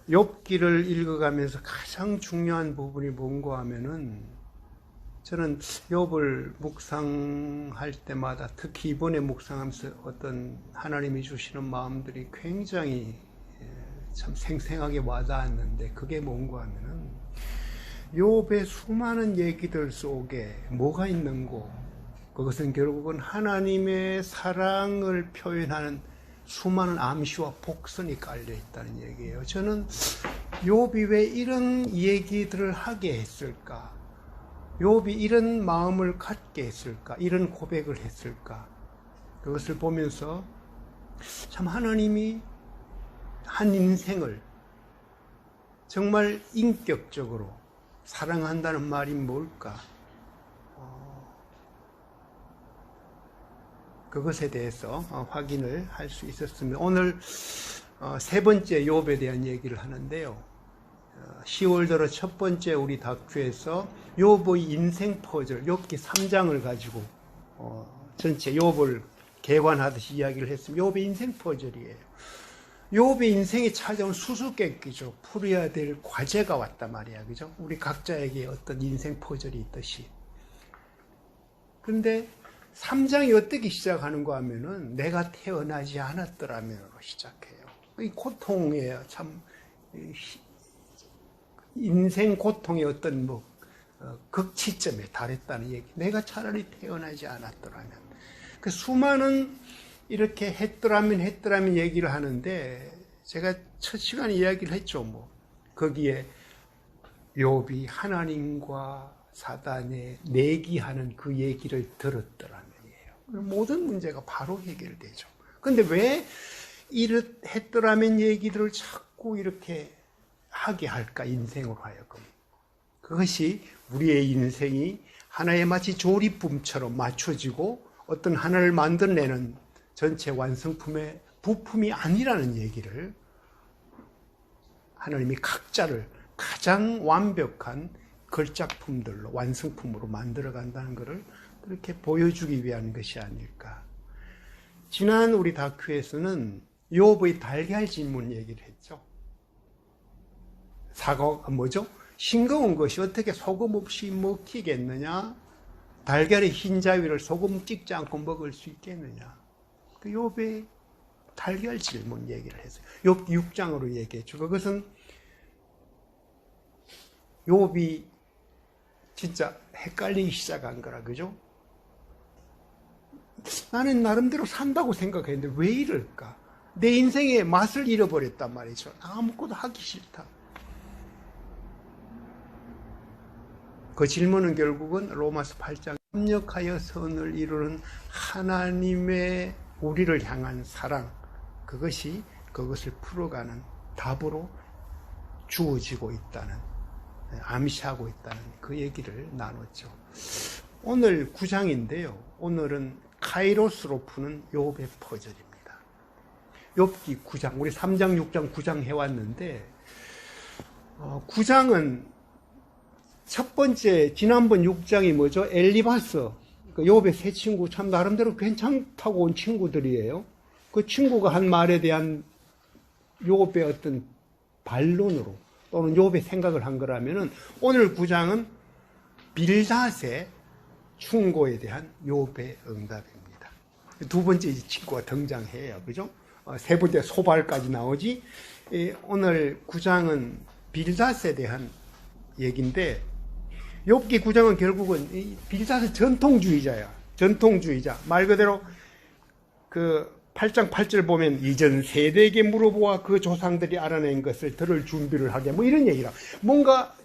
욥기를 읽어가면서 가장 중요한 부분이 뭔가 하면은, 저는 욥을 묵상할 때마다, 특히 이번에 묵상하면서 어떤 하나님이 주시는 마음들이 굉장히 참 생생하게 와닿았는데, 그게 뭔가 하면은 욥의 수많은 얘기들 속에 뭐가 있는고, 그것은 결국은 하나님의 사랑을 표현하는 수많은 암시와 복선이 깔려 있다는 얘기예요. 저는 욥이 왜 이런 얘기들을 하게 했을까? 욥이 이런 마음을 갖게 했을까? 이런 고백을 했을까? 그것을 보면서 참 하나님이 한 인생을 정말 인격적으로 사랑한다는 말이 뭘까? 그것에 대해서 확인을 할 수 있었습니다. 오늘 세 번째 욥에 대한 얘기를 하는데요. 10월 들어 첫 번째 우리 다큐에서 욥의 인생 퍼즐, 욥기 3장을 가지고 전체 욥을 개관하듯이 이야기를 했습니다. 욥의 인생 퍼즐이에요. 욥의 인생에 찾아온 수수께끼죠. 풀어야 될 과제가 왔단 말이야, 그죠? 우리 각자에게 어떤 인생 퍼즐이 있듯이. 그런데 3장이 어떻게 시작하는가 하면은 내가 태어나지 않았더라면으로 시작해요. 이 고통에 참 인생 고통의 어떤 극치점에 달했다는 얘기. 내가 차라리 태어나지 않았더라면. 그 수많은 이렇게 했더라면 얘기를 하는데, 제가 첫 시간에 이야기를 했죠. 거기에 욥이 하나님과 사단에 내기하는 그 얘기를 들었더라면이에요. 모든 문제가 바로 해결되죠. 근데 왜 했더라면 얘기들을 자꾸 이렇게 하게 할까, 인생으로 하여금. 그것이 우리의 인생이 하나의 마치 조립품처럼 맞춰지고 어떤 하나를 만들어내는 전체 완성품의 부품이 아니라는 얘기를, 하나님이 각자를 가장 완벽한 걸작품들로, 완성품으로 만들어간다는 것을 그렇게 보여주기 위한 것이 아닐까. 지난 우리 다큐에서는 욥의 달걀 질문 얘기를 했죠. 싱거운 것이 어떻게 소금 없이 먹히겠느냐? 달걀의 흰자위를 소금 찍지 않고 먹을 수 있겠느냐? 그 욥의 달걀 질문 얘기를 했어요. 욥 6장으로 얘기했죠. 그것은 욥이 진짜 헷갈리기 시작한 거라, 그죠? 나는 나름대로 산다고 생각했는데 왜 이럴까? 내 인생의 맛을 잃어버렸단 말이죠. 아무것도 하기 싫다. 그 질문은 결국은 로마서 8장, 협력하여 선을 이루는 하나님의 우리를 향한 사랑, 그것을 풀어가는 답으로 주어지고 있다는, 암시하고 있다는 그 얘기를 나눴죠. 오늘 9장인데요. 오늘은 카이로스로 푸는 욥의 퍼즐입니다. 욥기 9장, 우리 3장, 6장, 9장 해왔는데 9장은 첫 번째, 지난번 6장이 뭐죠? 엘리바스, 욥의 세 친구, 참 나름대로 괜찮다고 온 친구들이에요. 그 친구가 한 말에 대한 욥의 어떤 반론으로 또는 욥의 생각을 한 거라면은, 오늘 9장은 빌닷의 충고에 대한 욥의 응답입니다. 두 번째 친구가 등장해요, 그죠? 세 번째 소발까지 나오지. 오늘 9장은 빌닷에 대한 얘기인데, 욥기 9장은 결국은 빌닷은 전통주의자. 말 그대로 그 8장 8절 보면 이전 세대에게 물어보아 그 조상들이 알아낸 것을 들을 준비를 하게, 이런 얘기라. 뭔가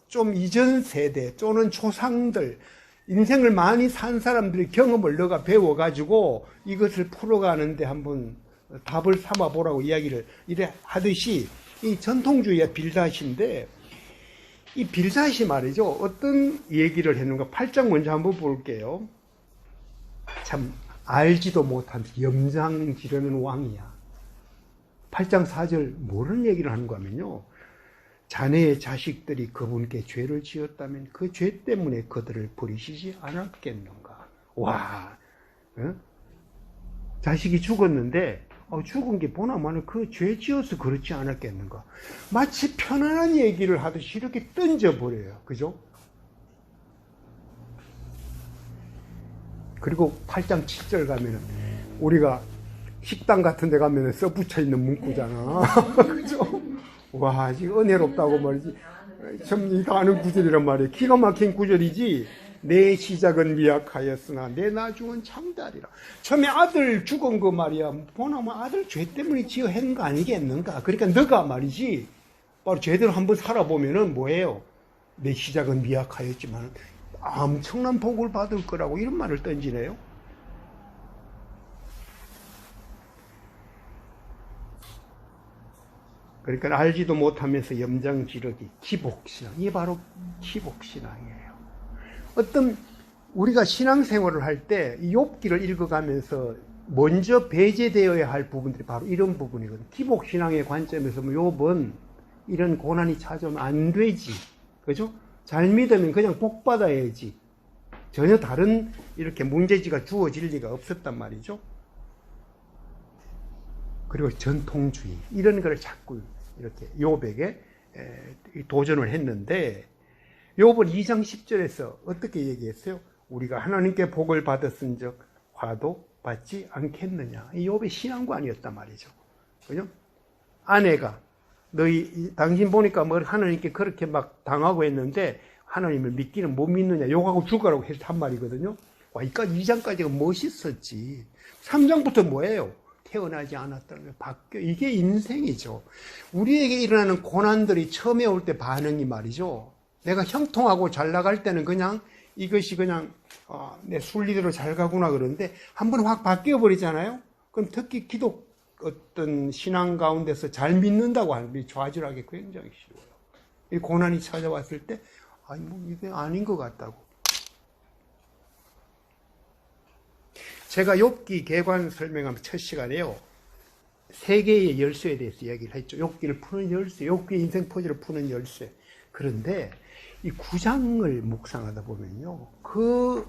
좀 이전 세대 또는 조상들, 인생을 많이 산 사람들의 경험을 너가 배워가지고 이것을 풀어가는데 한번 답을 삼아보라고 이야기를 이래 하듯이, 이 전통주의의 빌닷인데, 이 빌닷이 말이죠, 어떤 얘기를 했는가. 8장 먼저 한번 볼게요. 참 알지도 못한 염장 지르는 왕이야. 8장 4절 뭐런 얘기를 하는가 하면요, 자네의 자식들이 그분께 죄를 지었다면 그 죄 때문에 그들을 버리시지 않았겠는가. 와, 자식이 죽었는데 죽은 게 보나마는 그 죄 지어서 그렇지 않았겠는가. 마치 편안한 얘기를 하듯이 이렇게 던져버려요. 그죠? 그리고 8장 7절 가면은 우리가 식당 같은 데 가면은 써붙여 있는 문구잖아. 그죠? 와, 지금 은혜롭다고 말이지. 참, 이거 아는 구절이란 말이에요. 기가 막힌 구절이지. 내 시작은 미약하였으나 내 나중은 참다리라. 처음에 아들 죽은 거 말이야. 보나면 아들 죄 때문에 지어 한 거 아니겠는가. 그러니까 너가 말이지. 바로 제대로 한번 살아보면은 뭐예요? 내 시작은 미약하였지만 엄청난 복을 받을 거라고 이런 말을 던지네요. 그러니까 알지도 못하면서 염장지르기, 기복신앙. 이게 바로 기복신앙이에요. 어떤 우리가 신앙생활을 할 때 욥기를 읽어가면서 먼저 배제되어야 할 부분들이 바로 이런 부분이거든요. 기복신앙의 관점에서 욥은 이런 고난이 찾아오면 안 되지. 그죠? 잘 믿으면 그냥 복 받아야지. 전혀 다른 이렇게 문제지가 주어질 리가 없었단 말이죠. 그리고 전통주의 이런 걸 자꾸 이렇게 욥에게 도전을 했는데 욥은 2장 10절에서 어떻게 얘기했어요? 우리가 하나님께 복을 받았은즉 화도 받지 않겠느냐. 이 욥의 신앙관이었단 말이죠. 그죠? 아내가 당신 보니까 뭐 하나님께 그렇게 막 당하고 했는데 하나님을 믿기는 못 믿느냐 욕하고 죽으라고 해서 한 말이거든요. 와, 이까지 2장까지가 멋있었지. 3장부터 뭐예요? 태어나지 않았다는 게 바뀌어. 이게 인생이죠. 우리에게 일어나는 고난들이 처음에 올 때 반응이 말이죠. 내가 형통하고 잘 나갈 때는 그냥 이것이 그냥 내 순리대로 잘 가구나 그러는데 한번 확 바뀌어 버리잖아요. 그럼 특히 기독 어떤 신앙 가운데서 잘 믿는다고 하는 좌절하기 굉장히 쉬워요. 이 고난이 찾아왔을 때 아니 뭐 이게 아닌 것 같다고. 제가 욥기 개관 설명하면 첫 시간에요. 세 개의 열쇠에 대해서 이야기를 했죠. 욥기를 푸는 열쇠, 욥기 인생 퍼즐을 푸는 열쇠. 그런데 이 9장을 묵상하다 보면요. 그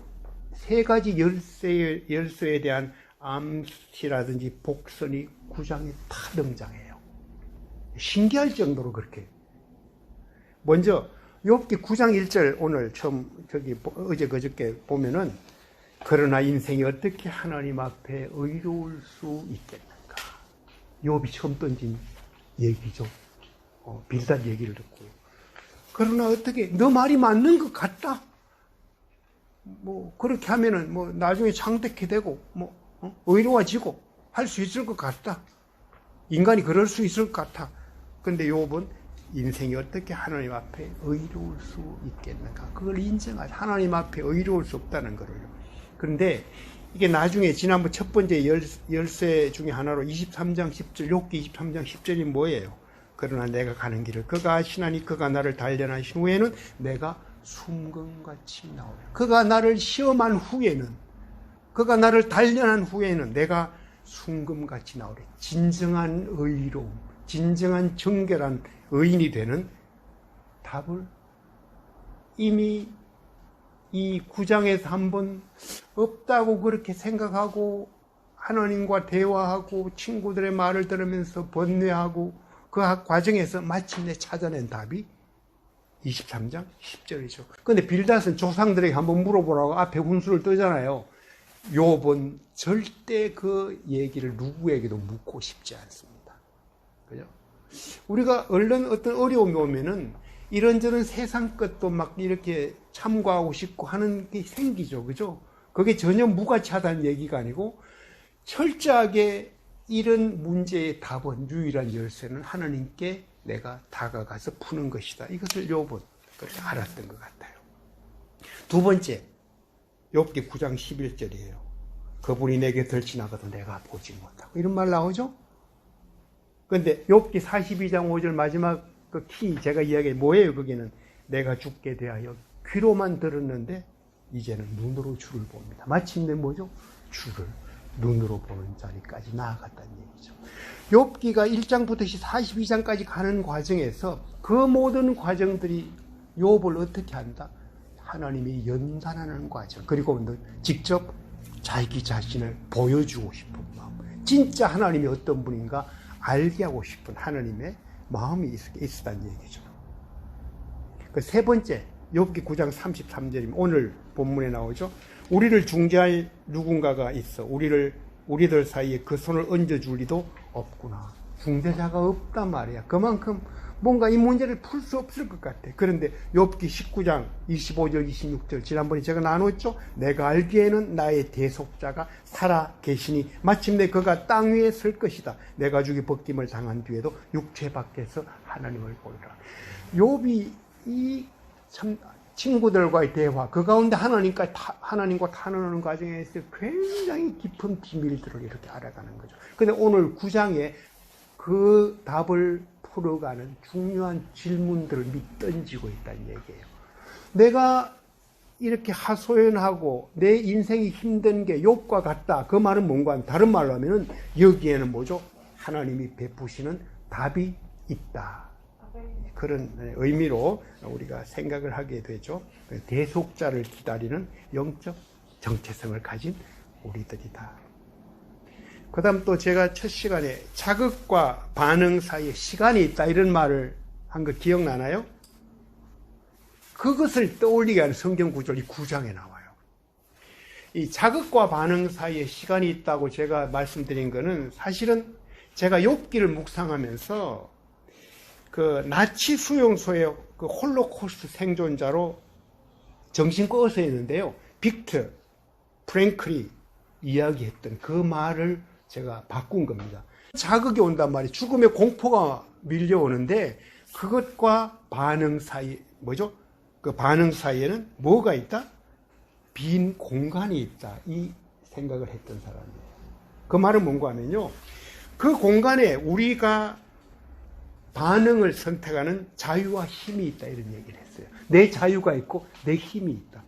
세 가지 열쇠에 대한 암시라든지 복선이 9장에 다 등장해요. 신기할 정도로 그렇게. 먼저 욥기 9장 1절 오늘 처음 어제 그저께 보면은 그러나 인생이 어떻게 하나님 앞에 의로울 수 있겠는가. 욥이 처음 던진 얘기죠. 빌닷 얘기를 듣고요. 그러나 어떻게 너 말이 맞는 것 같다. 뭐 그렇게 하면은 뭐 나중에 창대케 되고 뭐 의로워지고 할 수 있을 것 같다. 인간이 그럴 수 있을 것 같아. 근데 욥은 인생이 어떻게 하나님 앞에 의로울 수 있겠는가. 그걸 인정하죠. 하나님 앞에 의로울 수 없다는 거를요. 그런데 이게 나중에 지난번 첫 번째 열쇠 중에 하나로 23장 10절, 욥기 23장 10절이 뭐예요? 그러나 내가 가는 길을 그가 아시나니 그가 나를 단련하신 후에는 내가 숨금같이 나오리라. 그가 나를 시험한 후에는, 그가 나를 단련한 후에는 내가 숨금같이 나오리라. 진정한 의로움, 진정한 정결한 의인이 되는 답을 이미 이 9장에서 한번 없다고 그렇게 생각하고 하나님과 대화하고 친구들의 말을 들으면서 번뇌하고 그 과정에서 마침내 찾아낸 답이 23장 10절이죠. 근데 빌닷은 조상들에게 한번 물어보라고 앞에 훈수를 뜨잖아요. 욥은 절대 그 얘기를 누구에게도 묻고 싶지 않습니다. 그죠? 우리가 얼른 어떤 어려움이 오면은 이런저런 세상 것도 막 이렇게 참고하고 싶고 하는 게 생기죠. 그죠? 그게 전혀 무가치하다는 얘기가 아니고 철저하게 이런 문제의 답은 유일한 열쇠는 하나님께 내가 다가가서 푸는 것이다. 이것을 욥은 그렇게 알았던 것 같아요. 두 번째, 욥기 9장 11절이에요. 그분이 내게 덜치나가도 내가 보지 못하고 이런 말 나오죠? 그런데 욥기 42장 5절 마지막 그 키 제가 이야기해 뭐예요? 거기는 내가 죽게 대하여 귀로만 들었는데 이제는 눈으로 주를 봅니다. 마침내 뭐죠? 주를 눈으로 보는 자리까지 나아갔다는 얘기죠. 욥기가 1장부터 42장까지 가는 과정에서 그 모든 과정들이 욥을 어떻게 한다? 하나님이 연단하는 과정. 그리고 직접 자기 자신을 보여주고 싶은 마음, 진짜 하나님이 어떤 분인가 알게 하고 싶은 하나님의 마음이 있었다는 얘기죠. 그 세 번째, 욥기 9장 33절이면 오늘 본문에 나오죠. 우리를 중재할 누군가가 있어 우리들 사이에 그 손을 얹어줄 리도 없구나. 중재자가 없단 말이야. 그만큼 뭔가 이 문제를 풀 수 없을 것 같아. 그런데 욥기 19장 25절 26절 지난번에 제가 나눴죠. 내가 알기에는 나의 대속자가 살아 계시니 마침내 그가 땅 위에 설 것이다. 내가 죽이 벗김을 당한 뒤에도 육체 밖에서 하나님을 보리라. 욥이 이 참 친구들과의 대화, 그 가운데 하나님과 타는하는 과정에서 굉장히 깊은 비밀들을 이렇게 알아가는 거죠. 근데 오늘 9장에 그 답을 풀어가는 중요한 질문들을 던지고 있다는 얘기예요. 내가 이렇게 하소연하고 내 인생이 힘든 게 욥과 같다. 그 말은 뭔가 다른 말로 하면은 여기에는 뭐죠? 하나님이 베푸시는 답이 있다. 그런 의미로 우리가 생각을 하게 되죠. 대속자를 기다리는 영적 정체성을 가진 우리들이다. 그 다음 또 제가 첫 시간에 자극과 반응 사이에 시간이 있다 이런 말을 한 거 기억나나요? 그것을 떠올리게 하는 성경 구절이 9장에 나와요. 이 자극과 반응 사이에 시간이 있다고 제가 말씀드린 거는 사실은 제가 욥기를 묵상하면서 그 나치 수용소의 그 홀로코스트 생존자로 정신 꺼서 했는데요. 빅터 프랭클이 이야기했던 그 말을 제가 바꾼 겁니다. 자극이 온단 말이에요. 죽음의 공포가 밀려오는데 그것과 반응 사이, 뭐죠? 그 반응 사이에는 뭐가 있다? 빈 공간이 있다. 이 생각을 했던 사람이에요. 그 말은 뭔가 하면요. 그 공간에 우리가 반응을 선택하는 자유와 힘이 있다. 이런 얘기를 했어요. 내 자유가 있고 내 힘이 있다.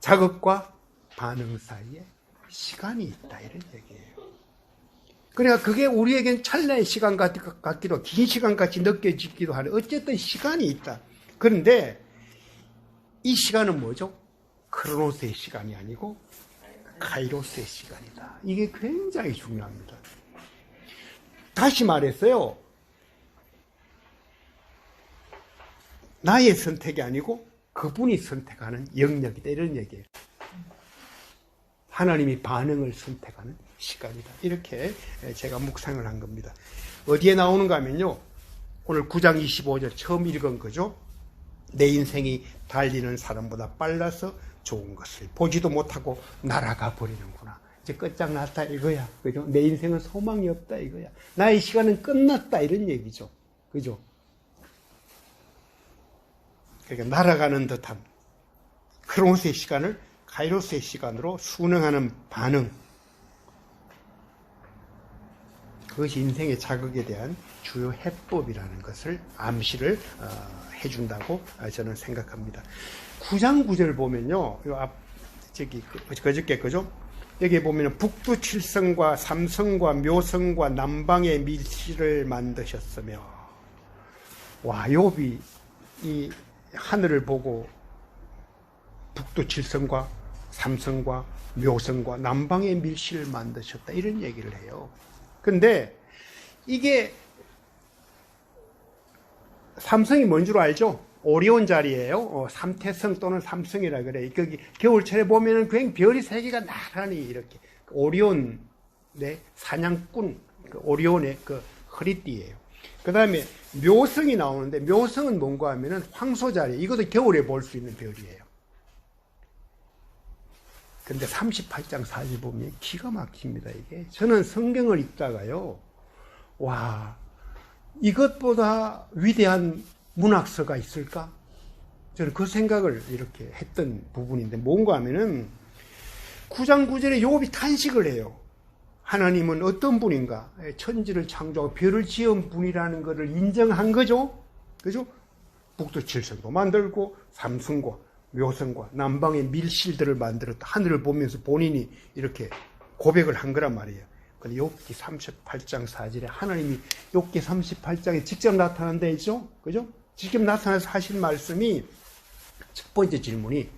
자극과 반응 사이에 시간이 있다. 이런 얘기예요. 그러니까 그게 우리에겐 찰나의 시간 같기도 긴 시간같이 느껴지기도 하는 어쨌든 시간이 있다. 그런데 이 시간은 뭐죠? 크로노스의 시간이 아니고 카이로스의 시간이다. 이게 굉장히 중요합니다. 다시 말했어요. 나의 선택이 아니고 그분이 선택하는 영역이다. 이런 얘기예요. 하나님이 반응을 선택하는 시간이다. 이렇게 제가 묵상을 한 겁니다. 어디에 나오는가 하면요. 오늘 9장 25절 처음 읽은 거죠. 내 인생이 달리는 사람보다 빨라서 좋은 것을 보지도 못하고 날아가 버리는구나. 이제 끝장났다 이거야. 그죠? 내 인생은 소망이 없다 이거야. 나의 시간은 끝났다 이런 얘기죠. 그죠? 그러니까 날아가는 듯한 크로노스의 시간을 카이로스의 시간으로 순응하는 반응. 그것이 인생의 자극에 대한 주요 해법이라는 것을 암시를 해준다고 저는 생각합니다. 9장 9절 보면요. 그저께 그죠? 여기 보면 북두칠성과 삼성과 묘성과 남방의 밀실을 만드셨으며, 와, 욥이 이 하늘을 보고 북두칠성과 삼성과 묘성과 남방의 밀실을 만드셨다 이런 얘기를 해요. 근데 이게 삼성이 뭔 줄 알죠? 오리온 자리예요. 삼태성 또는 삼성이라 그래. 거기 겨울철에 보면은 굉장히 별이 세 개가 나란히 이렇게 오리온의 사냥꾼, 오리온의 그 허리띠예요. 그 다음에 묘성이 나오는데 묘성은 뭔가 하면은 황소 자리. 이것도 겨울에 볼 수 있는 별이에요. 근데 38장 4절 보면 기가 막힙니다, 이게. 저는 성경을 읽다가요, 와, 이것보다 위대한 문학서가 있을까? 저는 그 생각을 이렇게 했던 부분인데, 뭔가 하면은 9장 9절에 욥이 탄식을 해요. 하나님은 어떤 분인가? 천지를 창조하고 별을 지은 분이라는 것을 인정한 거죠. 그죠? 북두칠성도 만들고, 삼성과 묘성과 남방의 밀실들을 만들었다. 하늘을 보면서 본인이 이렇게 고백을 한 거란 말이에요. 근데 욥기 38장 4절에 하나님이 욥기 38장에 직접 나타난 데 있죠? 그죠? 직접 나타나서 하신 말씀이 첫 번째 질문이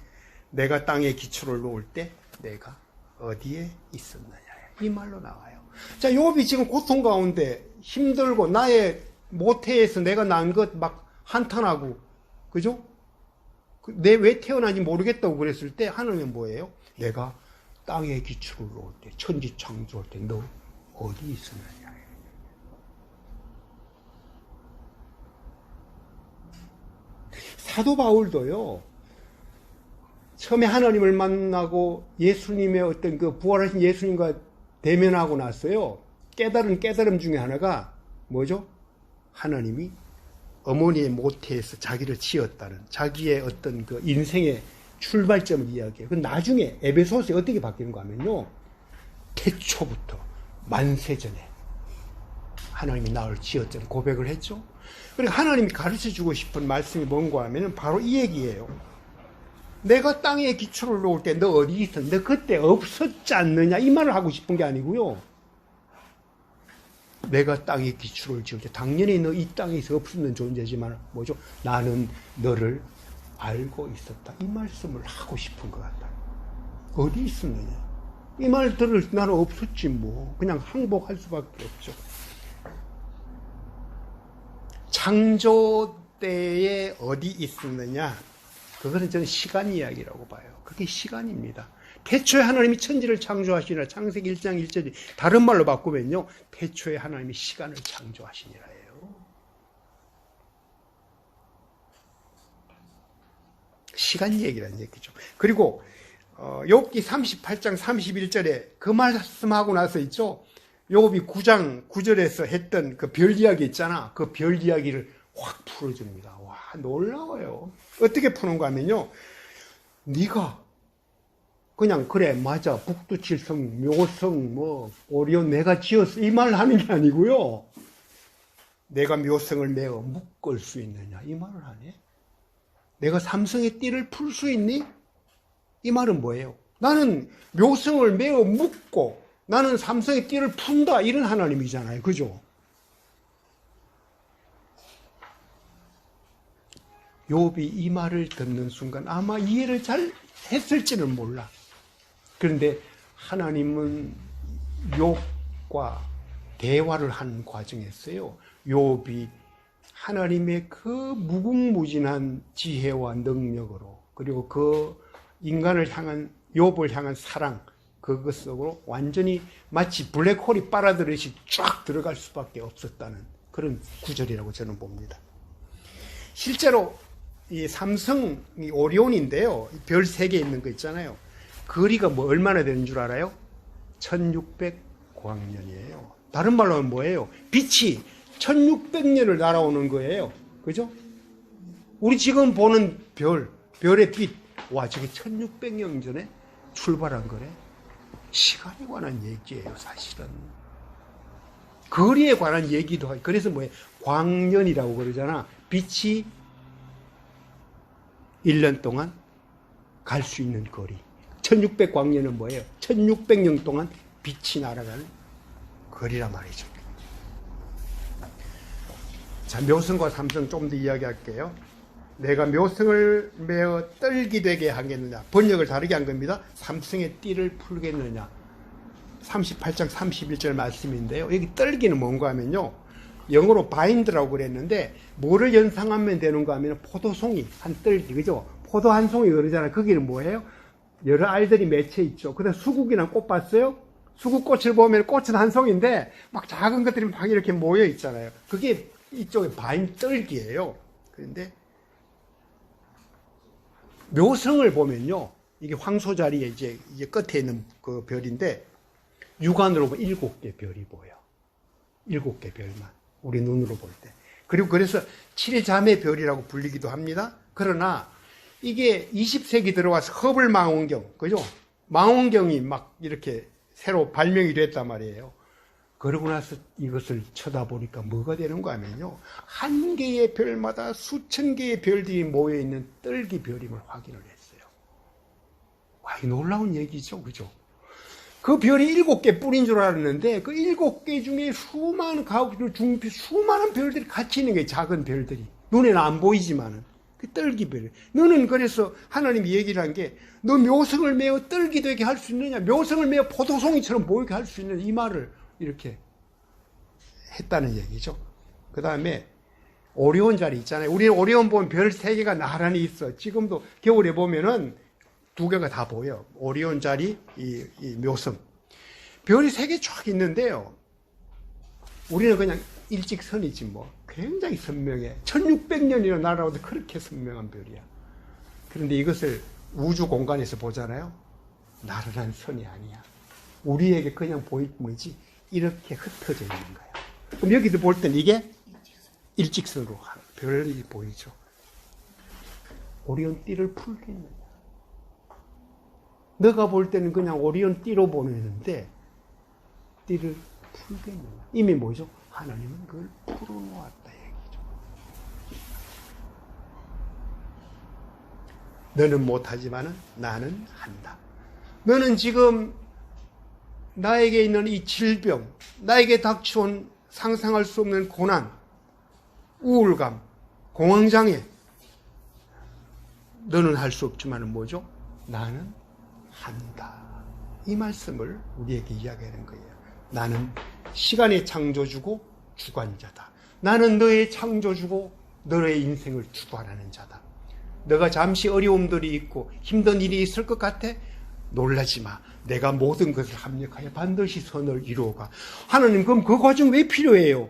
내가 땅에 기초를 놓을 때 내가 어디에 있었느냐. 이 말로 나와요. 자, 욥이 지금 고통 가운데 힘들고 나의 모태에서 내가 난 것 막 한탄하고, 그죠? 내 왜 태어난지 모르겠다고 그랬을 때 하나님은 뭐예요? 내가 땅에 기초를 놓을 때, 천지 창조할 때 너 어디 있었느냐. 사도 바울도요, 처음에 하나님을 만나고 예수님의 어떤 그 부활하신 예수님과 대면하고 났어요. 깨달음 중에 하나가 뭐죠? 하나님이 어머니의 모태에서 자기를 지었다는 자기의 어떤 그 인생의 출발점을 이야기해요. 그 나중에 에베소서에 어떻게 바뀌는 거 하면요, 태초부터 만세전에 하나님이 나를 지었다는 고백을 했죠. 그리고 하나님이 가르쳐주고 싶은 말씀이 뭔가 하면은 바로 이 얘기예요. 내가 땅에 기초를 놓을 때 너 어디 있었? 너 그때 없었지 않느냐? 이 말을 하고 싶은 게 아니고요. 내가 땅에 기초를 지을 때 당연히 너 이 땅에서 없었는 존재지만 뭐죠? 나는 너를 알고 있었다. 이 말씀을 하고 싶은 것 같다. 어디 있었느냐? 이 말 들을 때 나는 없었지 뭐. 그냥 항복할 수밖에 없죠. 창조 때에 어디 있었느냐? 그것은 저는 시간 이야기라고 봐요. 그게 시간입니다. 태초에 하나님이 천지를 창조하시니라. 창세기 1장 1절이 다른 말로 바꾸면요, 태초에 하나님이 시간을 창조하시니라예요. 시간 얘기라는 얘기죠. 그리고 욥기 38장 31절에 그 말씀하고 나서 있죠. 욥이 9장 9절에서 했던 그 별 이야기 있잖아. 그 별 이야기를 확 풀어줍니다. 와, 놀라워요. 어떻게 푸는가 하면요, 네가 그냥 그래 맞아 북두칠성 묘성 뭐 오리온 내가 지었어 이 말 하는 게 아니고요, 내가 묘성을 메어 묶을 수 있느냐 이 말을 하네. 내가 삼성의 띠를 풀 수 있니? 이 말은 뭐예요? 나는 묘성을 메어 묶고 나는 삼성의 띠를 푼다, 이런 하나님이잖아요. 그죠? 욥이 이 말을 듣는 순간 아마 이해를 잘 했을지는 몰라. 그런데 하나님은 욥과 대화를 하는 과정에서요, 욥이 하나님의 그 무궁무진한 지혜와 능력으로, 그리고 그 인간을 향한, 욥을 향한 사랑, 그것 속으로 완전히 마치 블랙홀이 빨아들이듯이 쫙 들어갈 수밖에 없었다는 그런 구절이라고 저는 봅니다. 실제로 이 삼성이 오리온인데요, 별 3개 있는 거 있잖아요. 거리가 뭐 얼마나 되는 줄 알아요? 1600광년이에요. 다른 말로 하면 뭐예요? 빛이 1600년을 날아오는 거예요. 그죠? 우리 지금 보는 별의 빛, 와, 저게 1600년 전에 출발한 거래. 시간에 관한 얘기예요, 사실은. 거리에 관한 얘기도 하고, 그래서 뭐예요? 광년이라고 그러잖아. 빛이 1년 동안 갈 수 있는 거리. 1600광년은 뭐예요? 1600년 동안 빛이 날아가는 거리란 말이죠. 자, 묘성과 삼성 좀 더 이야기할게요. 내가 묘성을 메어 떨기 되게 하겠느냐. 번역을 다르게 한 겁니다. 삼성의 띠를 풀겠느냐. 38장 31절 말씀인데요. 여기 떨기는 뭔가 하면요, 영어로 바인드라고 그랬는데 뭐를 연상하면 되는가 하면 포도송이 한 떨기, 그죠? 포도 한 송이 그러잖아요. 거기는 뭐예요? 여러 알들이 맺혀 있죠. 그다음 수국이나 꽃 봤어요? 수국꽃을 보면 꽃은 한 송인데 막 작은 것들이 막 이렇게 모여 있잖아요. 그게 이쪽에 바인 떨기예요. 그런데 묘성을 보면요, 이게 황소 자리에 이제 끝에 있는 그 별인데 육안으로 보면 7개 별이 보여. 7개 별만 우리 눈으로 볼 때. 그리고 그래서 7자매 별이라고 불리기도 합니다. 그러나 이게 20세기 들어와서 허블 망원경, 그죠? 망원경이 막 이렇게 새로 발명이 됐단 말이에요. 그러고 나서 이것을 쳐다보니까 뭐가 되는가 하면요, 한 개의 별마다 수천 개의 별들이 모여있는 떨기 별임을 확인을 했어요. 와, 이 놀라운 얘기죠, 그죠? 그 별이 7개 뿌린 줄 알았는데 그 7개 중에 수많은 별들이 같이 있는 거예요. 작은 별들이 눈에는 안 보이지만은. 그 떨기별. 너는 그래서 하나님이 얘기를 한 게 너 묘성을 메어 떨기 되게 할 수 있느냐, 묘성을 메어 포도송이처럼 보이게 할 수 있느냐, 이 말을 이렇게 했다는 얘기죠. 그 다음에 오리온 자리 있잖아요. 우리는 오리온 보면 별 3개가 나란히 있어. 지금도 겨울에 보면은 2개가 다 보여. 오리온 자리, 이 묘성. 별이 3개 쫙 있는데요. 우리는 그냥 일직선이지 뭐. 굉장히 선명해. 1600년이나 날아오도 그렇게 선명한 별이야. 그런데 이것을 우주 공간에서 보잖아요. 나른한 선이 아니야. 우리에게 그냥 뭐지? 이렇게 흩어져 있는 거야. 그럼 여기도 볼 땐 이게 일직선으로 별이 보이죠. 오리온 띠를 풀겠느냐. 너가 볼 때는 그냥 오리온 띠로 보이는데 띠를 풀겠느냐. 이미 뭐죠? 하나님은 그걸 풀어놓았다 얘기죠. 너는 못하지만은 나는 한다. 너는 지금 나에게 있는 이 질병, 나에게 닥쳐온 상상할 수 없는 고난, 우울감, 공황장애, 너는 할 수 없지만은 뭐죠? 나는 한다. 이 말씀을 우리에게 이야기하는 거예요. 나는 시간의 창조주고 주관자다. 나는 너의 창조주고 너의 인생을 주관하는 자다. 너가 잠시 어려움들이 있고 힘든 일이 있을 것 같아? 놀라지 마. 내가 모든 것을 합력하여 반드시 선을 이루어가. 하나님, 그럼 그 과정 왜 필요해요?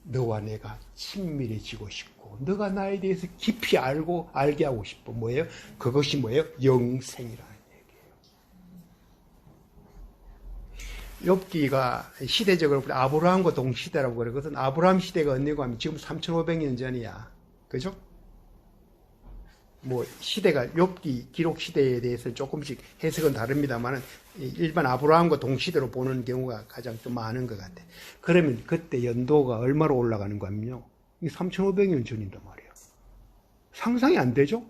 너와 내가 친밀해지고 싶고 너가 나에 대해서 깊이 알게 하고 싶어. 뭐예요? 그것이 뭐예요? 영생이라는 얘기예요. 욥기가 시대적으로 아브라함과 동시대라고 그러거든. 아브라함 시대가 언제고 하면 지금 3500년 전이야. 그죠? 뭐 시대가 욥기 기록 시대에 대해서 조금씩 해석은 다릅니다만 일반 아브라함과 동시대로 보는 경우가 가장 좀 많은 것 같아. 그러면 그때 연도가 얼마로 올라가는 거 하면요, 3500년 전인단 말이에요. 상상이 안 되죠?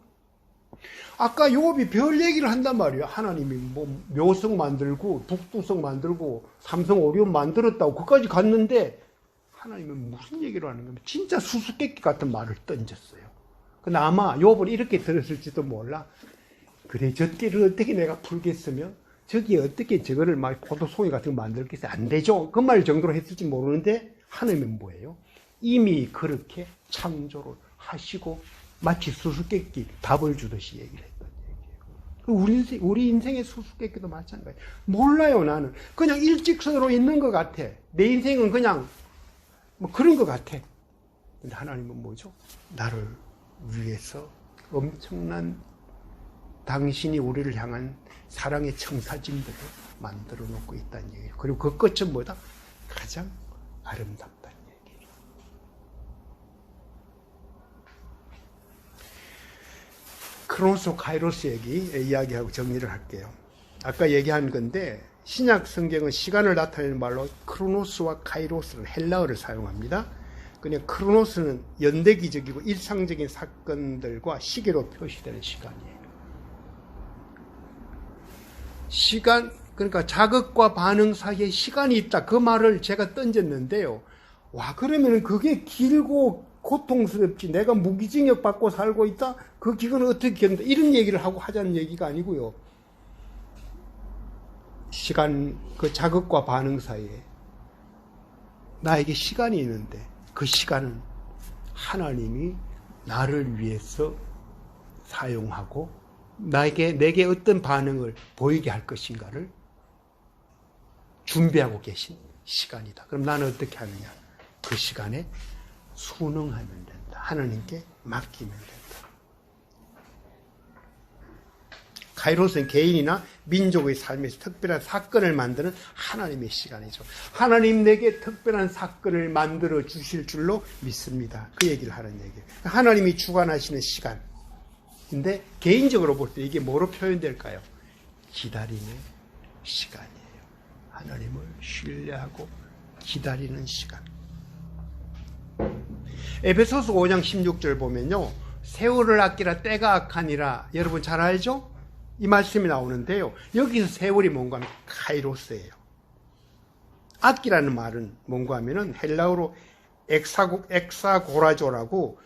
아까 욥이 별 얘기를 한단 말이에요. 하나님이 뭐 묘성 만들고 북두성 만들고 삼성 오리온 만들었다고 그까지 갔는데 하나님은 무슨 얘기를 하는 겁니까? 진짜 수수께끼 같은 말을 던졌어요. 근데 아마 욥은 이렇게 들었을지도 몰라. 그래, 저 띠를 어떻게 내가 풀겠으며 저기 어떻게 저거를 막 포도송이 같은 거 만들겠어? 안 되죠. 그 말 정도로 했을지 모르는데 하나님은 뭐예요? 이미 그렇게 창조를 하시고 마치 수수께끼 답을 주듯이 얘기를 했던 얘기예요. 우리 인생의 수수께끼도 마찬가지예요. 몰라요. 나는 그냥 일직선으로 있는 것 같아. 내 인생은 그냥 뭐 그런 것 같아. 근데 하나님은 뭐죠? 나를 위해서 엄청난 당신이 우리를 향한 사랑의 청사진들을 만들어 놓고 있다는 얘기예요. 그리고 그 끝은 뭐다? 가장 아름답다는 얘기예요. 크로노스 카이로스 이야기하고 정리를 할게요. 아까 얘기한 건데 신약 성경은 시간을 나타내는 말로 크로노스와 카이로스는 헬라어를 사용합니다. 그냥 크로노스는 연대기적이고 일상적인 사건들과 시계로 표시되는 시간이에요. 시간, 그러니까 자극과 반응 사이에 시간이 있다. 그 말을 제가 던졌는데요. 와, 그러면 그게 길고 고통스럽지. 내가 무기징역 받고 살고 있다? 그 기간을 어떻게 견딘다? 이런 얘기를 하고 하자는 얘기가 아니고요. 시간, 그 자극과 반응 사이에 나에게 시간이 있는데 그 시간은 하나님이 나를 위해서 사용하고 내게 어떤 반응을 보이게 할 것인가를 준비하고 계신 시간이다. 그럼 나는 어떻게 하느냐? 그 시간에 순응하면 된다. 하나님께 맡기면 된다. 카이로스는 개인이나 민족의 삶에서 특별한 사건을 만드는 하나님의 시간이죠. 하나님 내게 특별한 사건을 만들어 주실 줄로 믿습니다. 그 얘기를 하는 얘기예요. 하나님이 주관하시는 시간인데 개인적으로 볼 때 이게 뭐로 표현될까요? 기다림의 시간이에요. 하나님을 신뢰하고 기다리는 시간. 에베소서 5장 16절 보면요, 세월을 아끼라 때가 악하니라. 여러분 잘 알죠? 이 말씀이 나오는데요. 여기서 세월이 뭔가 하면 카이로스예요. 아끼라는 말은 뭔가 하면은 헬라어로 엑사고라조라고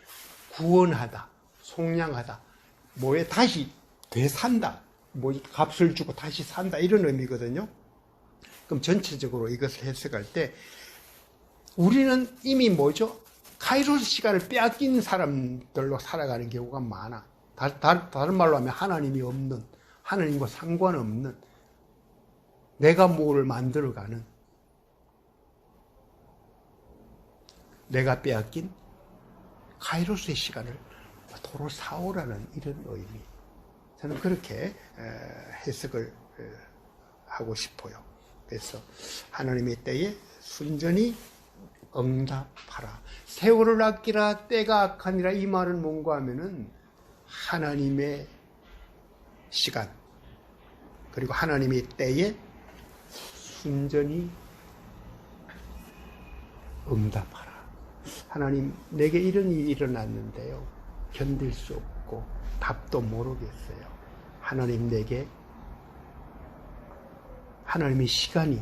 구원하다, 속량하다. 뭐에 다시 되산다. 뭐 값을 주고 다시 산다. 이런 의미거든요. 그럼 전체적으로 이것을 해석할 때 우리는 이미 뭐죠? 카이로스 시간을 빼앗긴 사람들로 살아가는 경우가 많아. 다른 말로 하면 하나님이 없는, 하나님과 상관없는, 내가 뭐를 만들어가는, 내가 빼앗긴 카이로스의 시간을 도로 사오라는 이런 의미. 저는 그렇게 해석을 하고 싶어요. 그래서 하나님의 때에 순전히 응답하라. 세월을 아끼라 때가 악하니라. 이 말은 뭔가 하면은 하나님의 시간 그리고 하나님의 때에 순전히 응답하라. 하나님, 내게 이런 일이 일어났는데요, 견딜 수 없고 답도 모르겠어요. 하나님, 내게 하나님의 시간이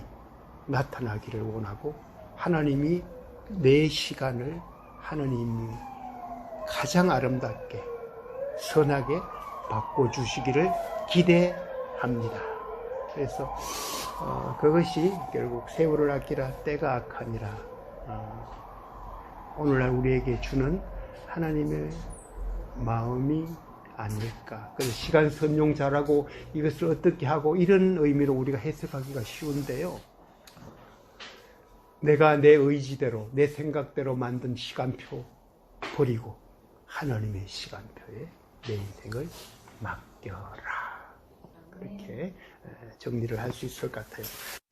나타나기를 원하고 하나님이 내 시간을 하나님이 가장 아름답게 선하게 바꿔주시기를 기대합니다. 그래서 그것이 결국 세월을 아끼라 때가 악하니라, 오늘날 우리에게 주는 하나님의 마음이 아닐까. 그래서 시간 선용 잘하고 이것을 어떻게 하고 이런 의미로 우리가 해석하기가 쉬운데요, 내가 내 의지대로 내 생각대로 만든 시간표 버리고 하나님의 시간표에 내 인생을 맡겨라. 그렇게 정리를 할 수 있을 것 같아요.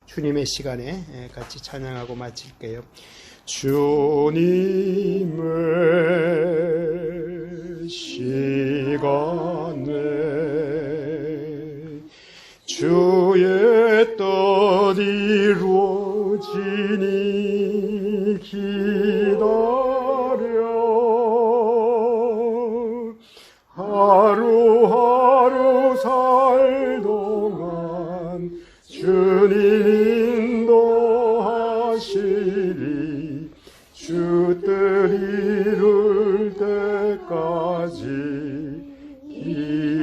주님의 시간에 같이 찬양하고 마칠게요. 주님의 시간에 주의 뜻 이루어지니 기다려 하루하루 살 동안 주님 인도하시리. 주 뜻 이룰 때까지 기다려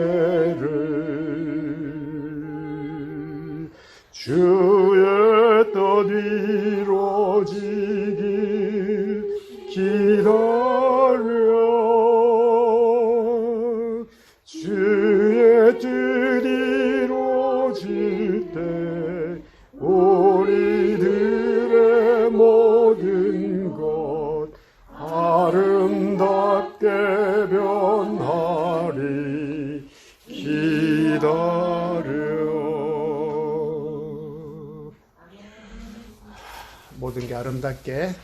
그때를 주의 뜻 이루어지길 기다려 주의 뜻 이루어질 때 우리들의 모든 것 아름답게 변하리. 기다려. 모든 게 아름답게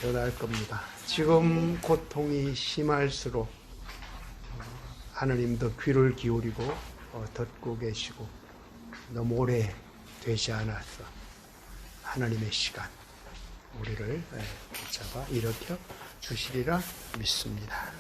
변할 겁니다. 지금 고통이 심할수록 하나님도 귀를 기울이고 듣고 계시고 너무 오래 되지 않았어. 하나님의 시간 우리를 붙잡아 일으켜 주시리라 믿습니다.